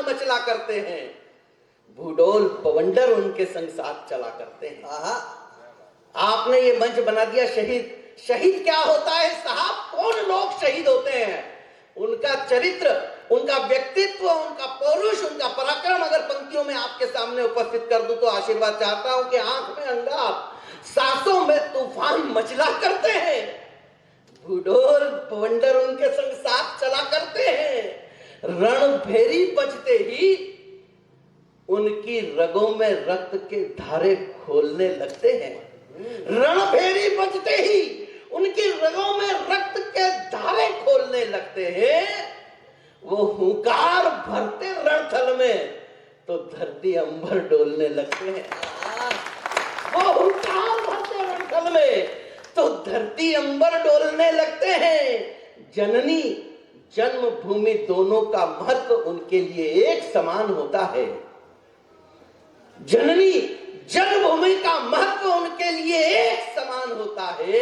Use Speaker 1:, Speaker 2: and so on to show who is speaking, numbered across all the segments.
Speaker 1: मचला करते हैं, भूडोल बवंडर उनके संग साथ चला करते हैं। आपने ये मंच बना दिया शहीद। शहीद क्या होता है साहब? कौन लोग शहीद होते हैं? उनका चरित्र, उनका व्यक्तित्व, उनका पौरुष, उनका पराक्रम अगर पंक्तियों में आपके सामने उपस्थित कर दूं तो आशीर्वाद चाहता हूं कि आंख में अंगार, सांसों में तूफान मचला करते हैं, भूडोल बवंडर उनके संग साथ चला करते हैं। रणभेरी बजते ही उनकी रगों में रक्त के धारे खोलने लगते हैं। रणभेरी बजते ही उनकी रगों में रक्त के धारे खोलने लगते हैं। वो हुंकार भरते रणथल में तो धरती अंबर डोलने लगते हैं। वो हुंकार भरते रणथल में तो धरती अंबर डोलने लगते हैं। जननी जन्मभूमि दोनों का महत्व उनके लिए एक समान होता है। जननी जन्मभूमि का महत्व उनके लिए एक समान होता है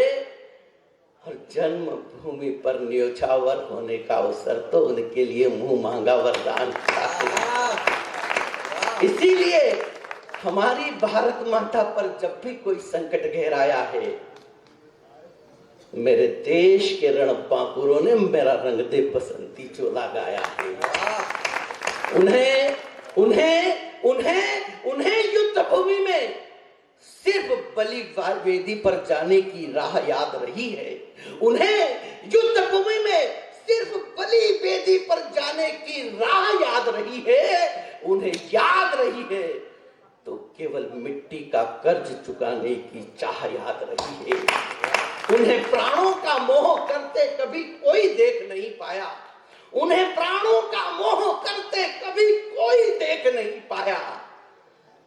Speaker 1: और जन्मभूमि पर न्योछावर होने का अवसर तो उनके लिए मुंह मांगा वरदान था। इसीलिए हमारी भारत माता पर जब भी कोई संकट घेराया है, मेरे देश के रणबांकुरों ने मेरा रंग दे बसंती चोला गाया है। उन्हें युद्ध भूमि में सिर्फ बलि वेदी पर जाने की राह याद रही है। उन्हें युद्ध भूमि में सिर्फ बलि वेदी पर जाने की राह याद रही है। उन्हें याद रही है तो केवल मिट्टी का कर्ज चुकाने की चाह याद रही है। उन्हें प्राणों का मोह करते कभी कोई देख नहीं पाया। उन्हें प्राणों का मोह करते कभी कोई देख नहीं पाया।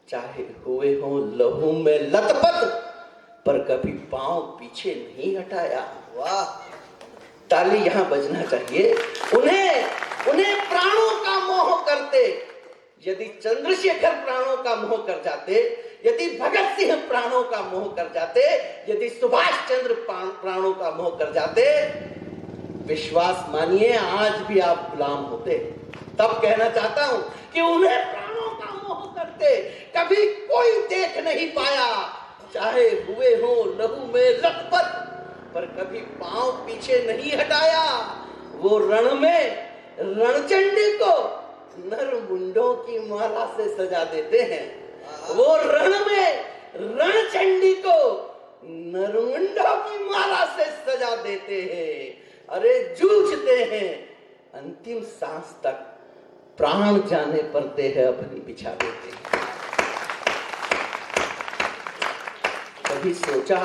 Speaker 1: चाहे हुए हो लहू में लथपथ, पर कभी पांव पीछे नहीं हटाया। वाह, ताली यहां बजना चाहिए। उन्हें प्राणों का मोह करते, यदि चंद्रशेखर प्राणों का मोह कर जाते, यदि भगत सिंह प्राणों का मोह कर जाते, यदि सुभाष चंद्र प्राणों का मोह कर जाते, विश्वास मानिए आज भी आप गुलाम होते। तब कहना चाहता हूं कि उन्हें प्राणों का मोह करते कभी कोई देख नहीं पाया। चाहे हुए हो लहू में लथपथ, पर कभी पांव पीछे नहीं हटाया। वो रण में रणचंडी को नर मुंडों की माला से सजा देते हैं। वो रण में रणचंडी को नरमुंडों की माला से सजा देते हैं। अरे जूझते हैं, अंतिम सांस तक प्राण जाने पर देह अपनी बिछा देते हैं। कभी सोचा